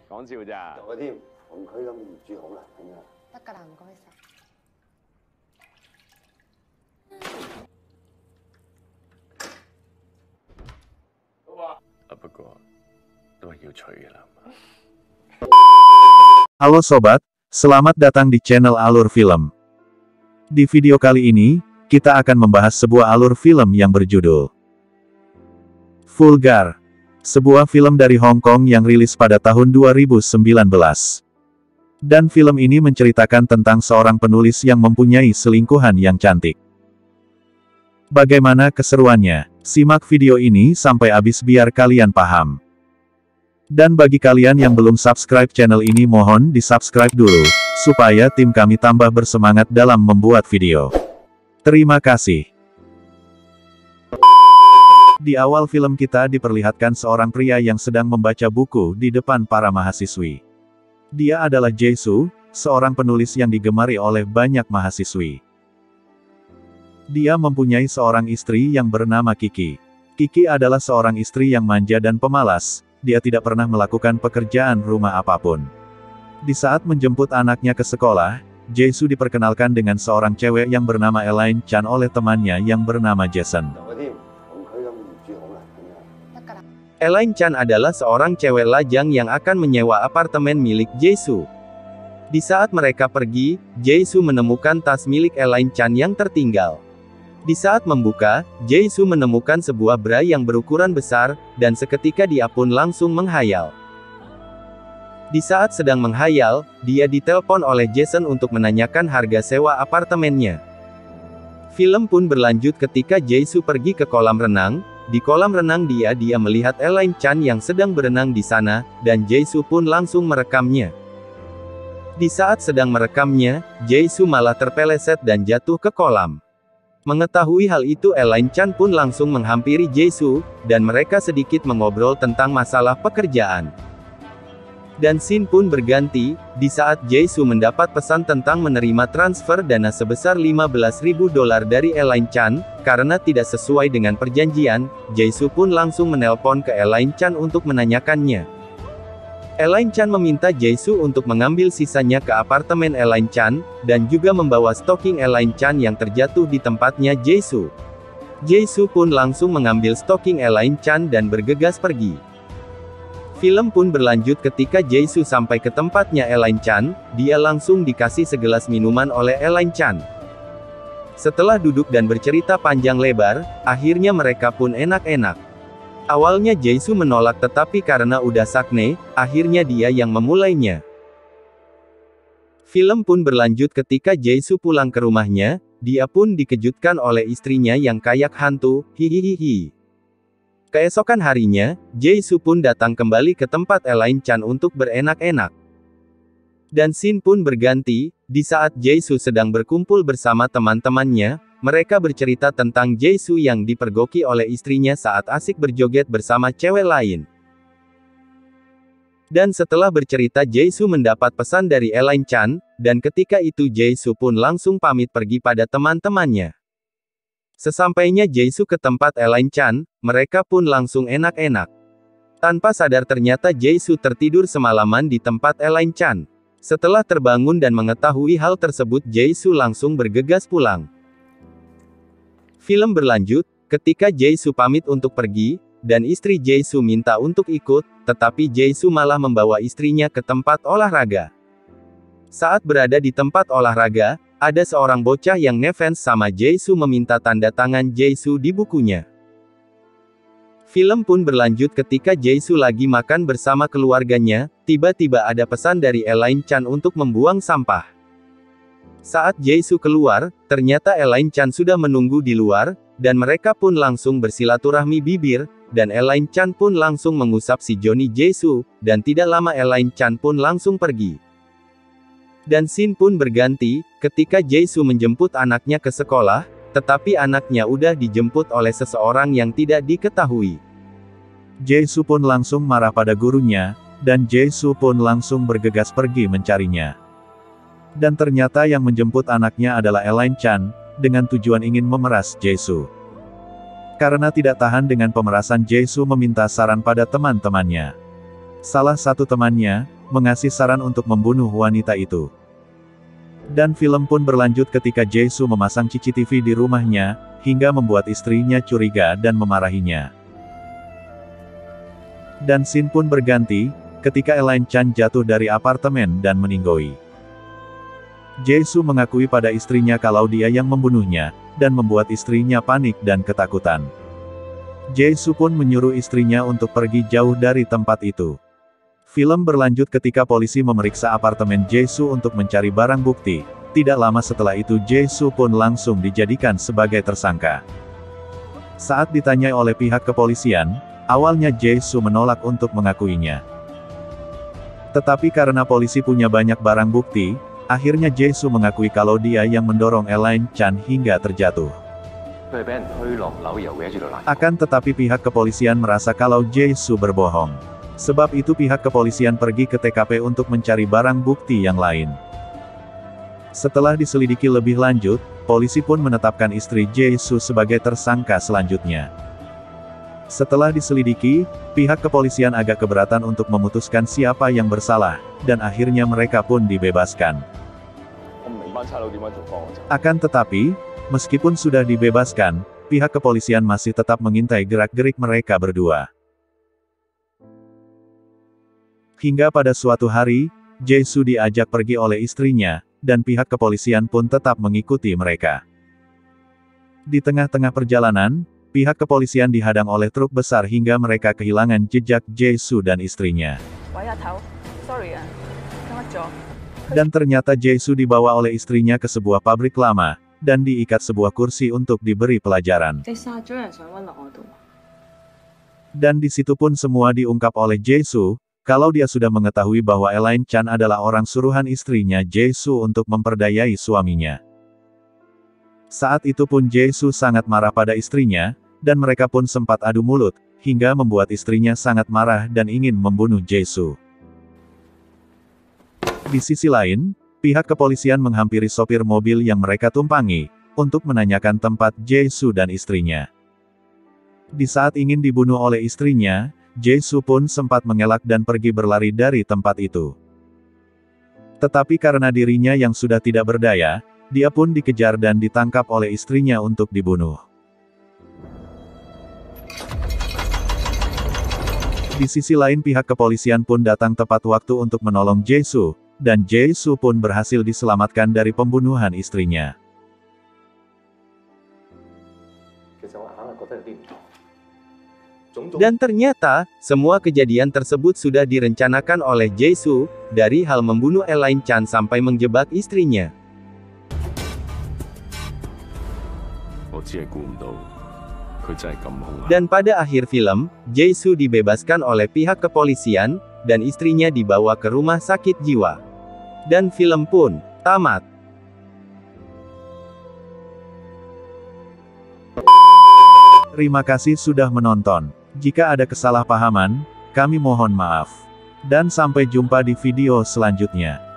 講笑咋？做添，紅區咁唔煮好難㗎。得㗎啦，唔該晒。不過都係要娶嘅啦。Halo sobat, selamat datang di channel Alur Film. Di video kali ini, kita akan membahas sebuah alur film yang berjudul Vulgar. Sebuah film dari Hong Kong yang rilis pada tahun 2019. Dan film ini menceritakan tentang seorang penulis yang mempunyai selingkuhan yang cantik. Bagaimana keseruannya? Simak video ini sampai habis biar kalian paham. Dan bagi kalian yang belum subscribe channel ini mohon di-subscribe dulu, supaya tim kami tambah bersemangat dalam membuat video. Terima kasih. Di awal film kita diperlihatkan seorang pria yang sedang membaca buku di depan para mahasiswi. Dia adalah Jae-soo, seorang penulis yang digemari oleh banyak mahasiswi. Dia mempunyai seorang istri yang bernama Kiki. Kiki adalah seorang istri yang manja dan pemalas, dia tidak pernah melakukan pekerjaan rumah apapun. Di saat menjemput anaknya ke sekolah, Jae-soo diperkenalkan dengan seorang cewek yang bernama Elaine Chan oleh temannya yang bernama Jason. Elaine Chan adalah seorang cewek lajang yang akan menyewa apartemen milik Jae-soo. Di saat mereka pergi, Jae-soo menemukan tas milik Elaine Chan yang tertinggal. Di saat membuka, Jae-soo menemukan sebuah bra yang berukuran besar, dan seketika dia pun langsung menghayal. Di saat sedang menghayal, dia ditelepon oleh Jason untuk menanyakan harga sewa apartemennya. Film pun berlanjut ketika Jae-soo pergi ke kolam renang. Di kolam renang dia melihat Elaine Chan yang sedang berenang di sana, dan Jae-soo pun langsung merekamnya. Di saat sedang merekamnya, Jae-soo malah terpeleset dan jatuh ke kolam. Mengetahui hal itu Elaine Chan pun langsung menghampiri Jae-soo, dan mereka sedikit mengobrol tentang masalah pekerjaan. Dan scene pun berganti, di saat Jae-soo mendapat pesan tentang menerima transfer dana sebesar $15.000 dari Elaine Chan, karena tidak sesuai dengan perjanjian, Jae-soo pun langsung menelpon ke Elaine Chan untuk menanyakannya. Elaine Chan meminta Jae-soo untuk mengambil sisanya ke apartemen Elaine Chan, dan juga membawa stocking Elaine Chan yang terjatuh di tempatnya Jae-soo. Jae-soo pun langsung mengambil stocking Elaine Chan dan bergegas pergi. Film pun berlanjut ketika Jae-soo sampai ke tempatnya Elaine Chan, dia langsung dikasih segelas minuman oleh Elaine Chan. Setelah duduk dan bercerita panjang lebar, akhirnya mereka pun enak-enak. Awalnya Jae-soo menolak tetapi karena udah sakne, akhirnya dia yang memulainya. Film pun berlanjut ketika Jae-soo pulang ke rumahnya, dia pun dikejutkan oleh istrinya yang kayak hantu, hihihihi. Keesokan harinya, Jae-soo pun datang kembali ke tempat Elaine Chan untuk berenak-enak. Dan scene pun berganti, di saat Jae-soo sedang berkumpul bersama teman-temannya, mereka bercerita tentang Jae-soo yang dipergoki oleh istrinya saat asik berjoget bersama cewek lain. Dan setelah bercerita Jae-soo mendapat pesan dari Elaine Chan, dan ketika itu Jae-soo pun langsung pamit pergi pada teman-temannya. Sesampainya Jae-soo ke tempat Elaine Chan, mereka pun langsung enak-enak. Tanpa sadar ternyata Jae-soo tertidur semalaman di tempat Elaine Chan. Setelah terbangun dan mengetahui hal tersebut Jae-soo langsung bergegas pulang. Film berlanjut, ketika Jae-soo pamit untuk pergi, dan istri Jae-soo minta untuk ikut, tetapi Jae-soo malah membawa istrinya ke tempat olahraga. Saat berada di tempat olahraga, ada seorang bocah yang ngefans sama Jae-soo meminta tanda tangan Jae-soo di bukunya. Film pun berlanjut ketika Jae-soo lagi makan bersama keluarganya, tiba-tiba ada pesan dari Elaine Chan untuk membuang sampah. Saat Jae-soo keluar, ternyata Elaine Chan sudah menunggu di luar, dan mereka pun langsung bersilaturahmi bibir, dan Elaine Chan pun langsung mengusap si Johnny Jae-soo, dan tidak lama Elaine Chan pun langsung pergi. Dan scene pun berganti, ketika Jae-soo menjemput anaknya ke sekolah, tetapi anaknya udah dijemput oleh seseorang yang tidak diketahui. Jae-soo pun langsung marah pada gurunya, dan Jae-soo pun langsung bergegas pergi mencarinya. Dan ternyata yang menjemput anaknya adalah Elaine Chan, dengan tujuan ingin memeras Jae-soo. Karena tidak tahan dengan pemerasan, Jae-soo meminta saran pada teman-temannya. Salah satu temannya mengasih saran untuk membunuh wanita itu. Dan film pun berlanjut ketika Jae-soo memasang CCTV di rumahnya, hingga membuat istrinya curiga dan memarahinya. Dan scene pun berganti, ketika Elaine Chan jatuh dari apartemen dan meninggoy. Jae-soo mengakui pada istrinya kalau dia yang membunuhnya, dan membuat istrinya panik dan ketakutan. Jae-soo pun menyuruh istrinya untuk pergi jauh dari tempat itu. Film berlanjut ketika polisi memeriksa apartemen Jae-soo untuk mencari barang bukti. Tidak lama setelah itu Jae-soo pun langsung dijadikan sebagai tersangka. Saat ditanya oleh pihak kepolisian, awalnya Jae-soo menolak untuk mengakuinya. Tetapi karena polisi punya banyak barang bukti, akhirnya Jae-soo mengakui kalau dia yang mendorong Elaine Chan hingga terjatuh. Akan tetapi pihak kepolisian merasa kalau Jae-soo berbohong. Sebab itu pihak kepolisian pergi ke TKP untuk mencari barang bukti yang lain. Setelah diselidiki lebih lanjut, polisi pun menetapkan istri Jae-soo sebagai tersangka selanjutnya. Setelah diselidiki, pihak kepolisian agak keberatan untuk memutuskan siapa yang bersalah, dan akhirnya mereka pun dibebaskan. Akan tetapi, meskipun sudah dibebaskan, pihak kepolisian masih tetap mengintai gerak-gerik mereka berdua. Hingga pada suatu hari, Jae-soo diajak pergi oleh istrinya, dan pihak kepolisian pun tetap mengikuti mereka. Di tengah-tengah perjalanan, pihak kepolisian dihadang oleh truk besar hingga mereka kehilangan jejak Jae-soo dan istrinya. Dan ternyata Jae-soo dibawa oleh istrinya ke sebuah pabrik lama, dan diikat sebuah kursi untuk diberi pelajaran. Dan di situ pun semua diungkap oleh Jae-soo, kalau dia sudah mengetahui bahwa Elaine Chan adalah orang suruhan istrinya Jae-soo untuk memperdayai suaminya. Saat itu pun Jae-soo sangat marah pada istrinya, dan mereka pun sempat adu mulut, hingga membuat istrinya sangat marah dan ingin membunuh Jae-soo. Di sisi lain, pihak kepolisian menghampiri sopir mobil yang mereka tumpangi, untuk menanyakan tempat Jae-soo dan istrinya. Di saat ingin dibunuh oleh istrinya, Jae-soo pun sempat mengelak dan pergi berlari dari tempat itu. Tetapi karena dirinya yang sudah tidak berdaya, dia pun dikejar dan ditangkap oleh istrinya untuk dibunuh. Di sisi lain pihak kepolisian pun datang tepat waktu untuk menolong Jae-soo, dan Jae-soo pun berhasil diselamatkan dari pembunuhan istrinya. Dan ternyata, semua kejadian tersebut sudah direncanakan oleh Jae-soo, dari hal membunuh Elaine Chan sampai menjebak istrinya. Dan pada akhir film, Jae-soo dibebaskan oleh pihak kepolisian, dan istrinya dibawa ke rumah sakit jiwa. Dan film pun tamat. Terima kasih sudah menonton. Jika ada kesalahpahaman, kami mohon maaf. Dan sampai jumpa di video selanjutnya.